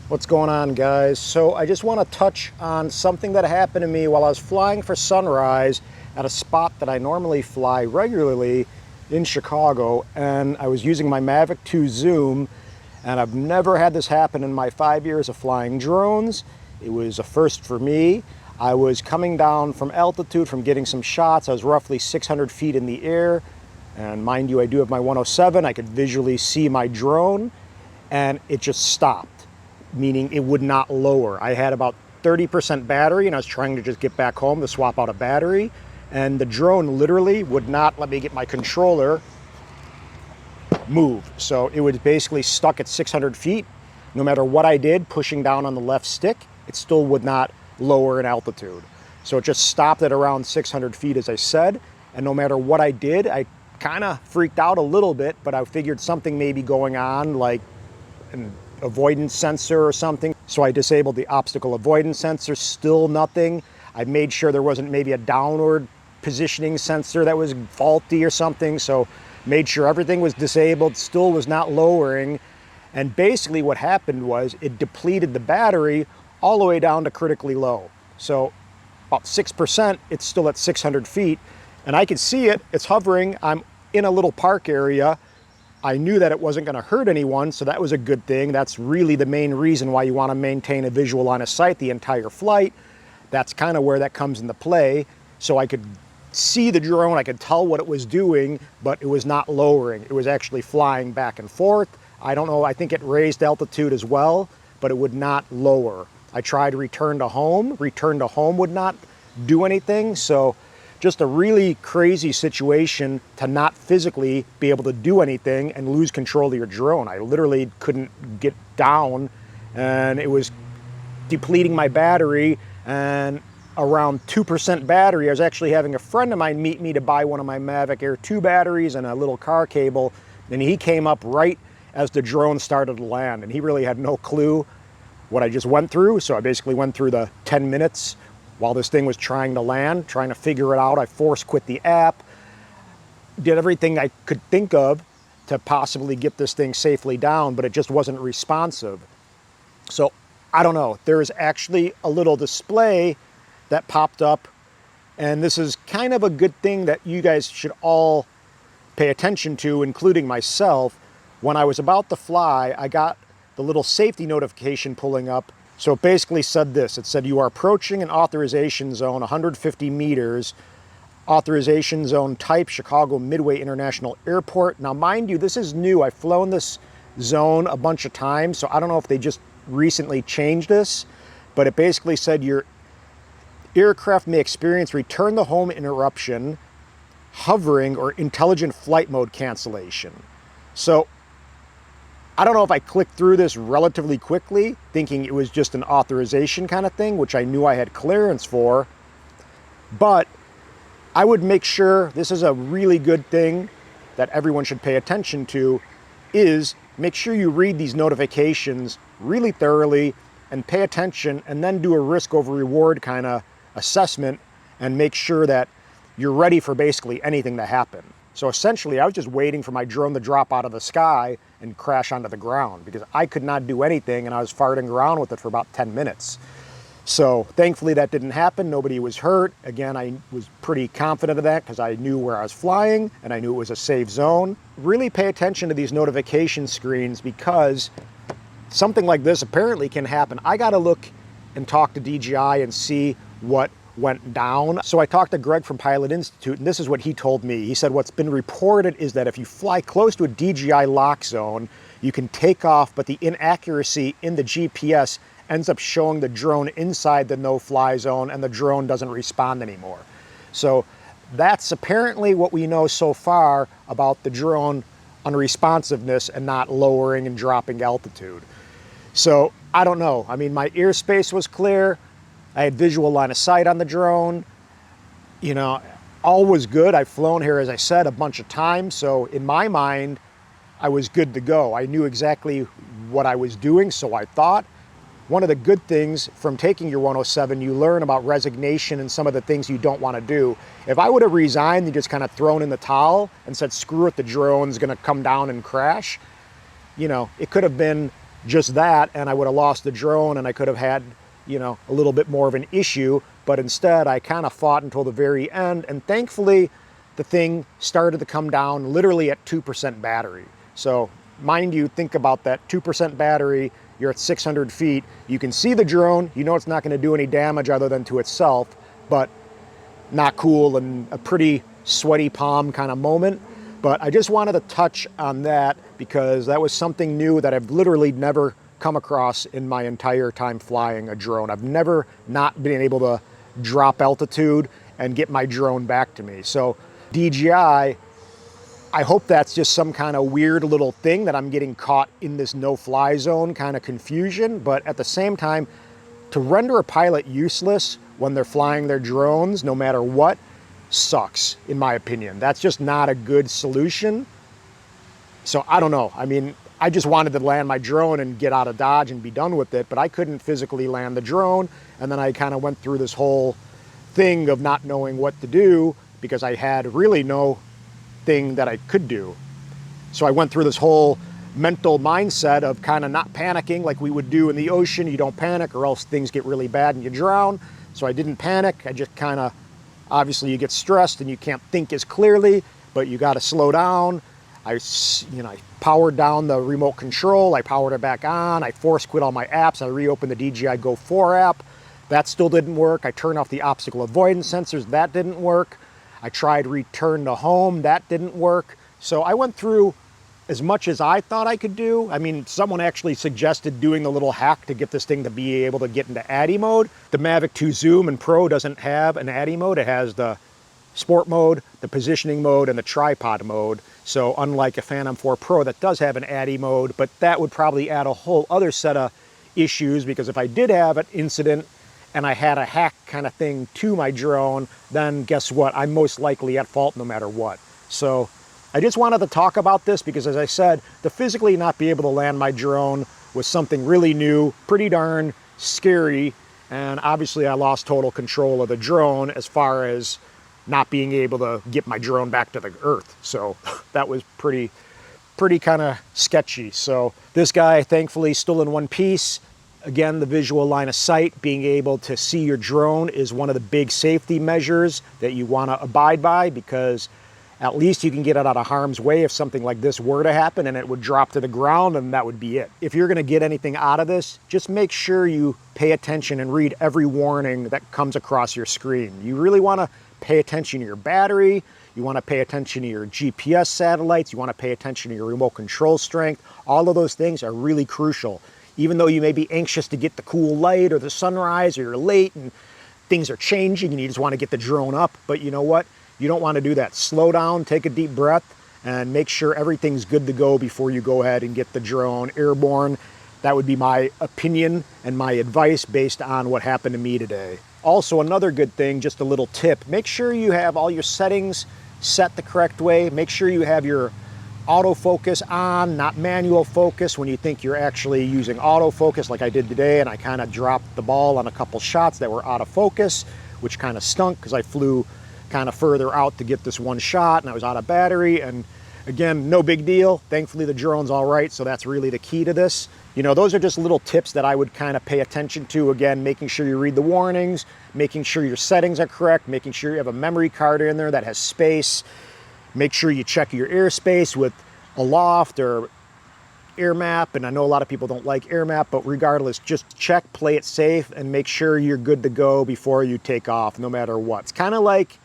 What's going on, guys? So I just want to touch on something that happened to me while I was flying for sunrise at a spot that I normally fly regularly in Chicago, and I was using my Mavic 2 zoom, and I've never had this happen in my 5 years of flying drones. It was a first for me. I was coming down from altitude from getting some shots. I was roughly 600 feet in the air, and mind you, I do have my 107. I could visually see my drone, and it just stopped, meaning it would not lower. I had about 30% battery and I was trying to just get back home to swap out a battery, and the drone literally would not let me get my controller move. So it was basically stuck at 600 feet. No matter what I did, pushing down on the left stick, it still would not lower in altitude. So it just stopped at around 600 feet, as I said, and no matter what I did, I kind of freaked out a little bit, but I figured something may be going on, like an avoidance sensor or something. So I disabled the obstacle avoidance sensor, still nothing. I made sure there wasn't maybe a downward positioning sensor that was faulty or something. So made sure everything was disabled, still was not lowering. And basically what happened was it depleted the battery all the way down to critically low. So about 6%, it's still at 600 feet. And I can see it, it's hovering. I'm in a little park area. I knew that it wasn't going to hurt anyone, so that was a good thing. That's really the main reason why you want to maintain a visual line of sight the entire flight. That's kind of where that comes into play. So I could see the drone, I could tell what it was doing, but it was not lowering. It was actually flying back and forth. I don't know, I think it raised altitude as well, but it would not lower. I tried return to home would not do anything. So just a really crazy situation to not physically be able to do anything and lose control of your drone. I literally couldn't get down, and it was depleting my battery, and around 2% battery. I was actually having a friend of mine meet me to buy one of my Mavic Air 2 batteries and a little car cable, and he came up right as the drone started to land, and he really had no clue what I just went through. So I basically went through the 10 minutes while this thing was trying to land, trying to figure it out. I force quit the app, did everything I could think of to possibly get this thing safely down, but it just wasn't responsive. So I don't know, there's actually a little display that popped up, and this is kind of a good thing that you guys should all pay attention to, including myself. When I was about to fly, I got the little safety notification pulling up. So it basically said this. It said, you are approaching an authorization zone 150 meters, authorization zone type Chicago Midway International Airport. Now, mind you, this is new. I've flown this zone a bunch of times, so I don't know if they just recently changed this, but it basically said your aircraft may experience return to home interruption, hovering, or intelligent flight mode cancellation. So I don't know if I clicked through this relatively quickly, thinking it was just an authorization kind of thing, which I knew I had clearance for, but I would make sure, this is a really good thing that everyone should pay attention to, is make sure you read these notifications really thoroughly and pay attention, and then do a risk over reward kind of assessment and make sure that you're ready for basically anything to happen. So essentially, I was just waiting for my drone to drop out of the sky and crash onto the ground, because I could not do anything, and I was farting around with it for about 10 minutes. So thankfully that didn't happen. Nobody was hurt. Again, I was pretty confident of that because I knew where I was flying and I knew it was a safe zone. Really pay attention to these notification screens, because something like this apparently can happen. I got to look and talk to DJI and see what went down. So I talked to Greg from Pilot Institute, and this is what he told me. He said what's been reported is that if you fly close to a DJI lock zone, you can take off, but the inaccuracy in the GPS ends up showing the drone inside the no-fly zone, and the drone doesn't respond anymore. So that's apparently what we know so far about the drone unresponsiveness and not lowering and dropping altitude. So I don't know. I mean, my airspace was clear. I had visual line of sight on the drone. You know, all was good. I've flown here, as I said, a bunch of times. So in my mind, I was good to go. I knew exactly what I was doing, so I thought. One of the good things from taking your 107, you learn about resignation and some of the things you don't want to do. If I would have resigned and just kind of thrown in the towel and said, screw it, the drone's going to come down and crash, you know, it could have been just that, and I would have lost the drone, and I could have had, you know, a little bit more of an issue. But instead, I kind of fought until the very end, and thankfully, the thing started to come down literally at 2% battery. So mind you, think about that 2% battery, you're at 600 feet, you can see the drone, you know it's not going to do any damage other than to itself, but not cool and a pretty sweaty palm kind of moment. But I just wanted to touch on that because that was something new that I've literally never come across in my entire time flying a drone. I've never not been able to drop altitude and get my drone back to me. So DJI, I hope that's just some kind of weird little thing that I'm getting caught in this no-fly zone kind of confusion. But at the same time, to render a pilot useless when they're flying their drones, no matter what, sucks, in my opinion. That's just not a good solution. So I don't know. I mean, I just wanted to land my drone and get out of Dodge and be done with it, but I couldn't physically land the drone. And then I kind of went through this whole thing of not knowing what to do because I had really no thing that I could do. So I went through this whole mental mindset of kind of not panicking like we would do in the ocean. You don't panic or else things get really bad and you drown. So I didn't panic. I just kind of, obviously you get stressed and you can't think as clearly, but you got to slow down. I powered down the remote control. I powered it back on. I force quit all my apps. I reopened the DJI Go 4 app. That still didn't work. I turned off the obstacle avoidance sensors. That didn't work. I tried return to home. That didn't work. So I went through as much as I thought I could do. I mean, someone actually suggested doing the little hack to get this thing to be able to get into ADI mode. The Mavic 2 Zoom and Pro doesn't have an ADI mode. It has the sport mode, the positioning mode, and the tripod mode. So unlike a Phantom 4 Pro that does have an ADI mode, but that would probably add a whole other set of issues because if I did have an incident and I had a hack kind of thing to my drone, then guess what? I'm most likely at fault no matter what. So I just wanted to talk about this because, as I said, to physically not be able to land my drone was something really new, pretty darn scary, and obviously I lost total control of the drone as far as not being able to get my drone back to the earth. So that was pretty kind of sketchy. So this guy, thankfully, still in one piece. Again, the visual line of sight, being able to see your drone is one of the big safety measures that you want to abide by because at least you can get it out of harm's way if something like this were to happen and it would drop to the ground and that would be it. If you're going to get anything out of this, just make sure you pay attention and read every warning that comes across your screen. You really want to pay attention to your battery, you want to pay attention to your GPS satellites, you want to pay attention to your remote control strength. All of those things are really crucial. Even though you may be anxious to get the cool light or the sunrise or you're late and things are changing and you just want to get the drone up, but you know what? You don't want to do that. Slow down, take a deep breath, and make sure everything's good to go before you go ahead and get the drone airborne. That would be my opinion and my advice based on what happened to me today. Also, another good thing, just a little tip, make sure you have all your settings set the correct way. Make sure you have your autofocus on, not manual focus when you think you're actually using autofocus like I did today, and I kind of dropped the ball on a couple shots that were out of focus, which kind of stunk because I flew kind of further out to get this one shot and I was out of battery. And again, no big deal. Thankfully the drone's all right, so that's really the key to this. You know, those are just little tips that I would kind of pay attention to. Again, making sure you read the warnings, making sure your settings are correct, making sure you have a memory card in there that has space. Make sure you check your airspace with Aloft or AirMap, and I know a lot of people don't like AirMap, but regardless, just check, play it safe, and make sure you're good to go before you take off, no matter what. It's kind of like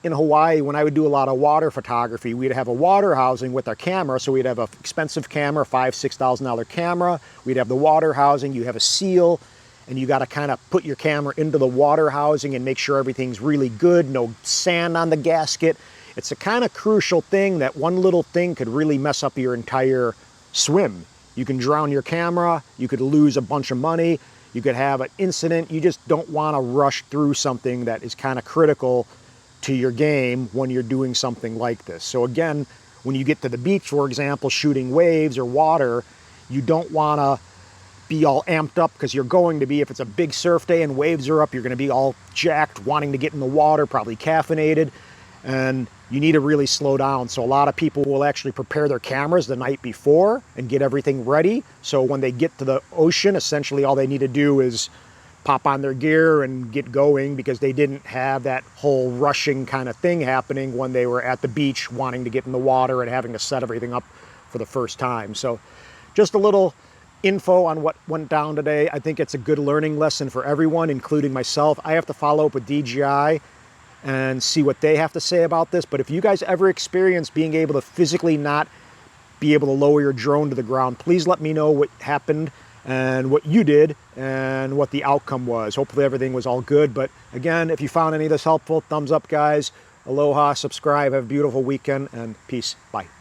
in Hawaii, when I would do a lot of water photography, we'd have a water housing with our camera. So we'd have an expensive camera, $5,000, $6,000 camera. We'd have the water housing, you have a seal, and you got to kind of put your camera into the water housing and make sure everything's really good, no sand on the gasket. It's a kind of crucial thing that one little thing could really mess up your entire swim. You can drown your camera, you could lose a bunch of money, you could have an incident. You just don't want to rush through something that is kind of critical to your game when you're doing something like this. So again, when you get to the beach, for example, shooting waves or water, you don't want to be all amped up because you're going to be, if it's a big surf day and waves are up, you're going to be all jacked, wanting to get in the water, probably caffeinated. And you need to really slow down. So a lot of people will actually prepare their cameras the night before and get everything ready. So when they get to the ocean, essentially all they need to do is pop on their gear and get going, because they didn't have that whole rushing kind of thing happening when they were at the beach wanting to get in the water and having to set everything up for the first time. So just a little info on what went down today. I think it's a good learning lesson for everyone, including myself. I have to follow up with DJI and see what they have to say about this. But if you guys ever experience being able to physically not be able to lower your drone to the ground, please let me know what happened and what you did and what the outcome was. Hopefully everything was all good. But again, if you found any of this helpful, thumbs up, guys. Aloha, subscribe, have a beautiful weekend, and peace. Bye.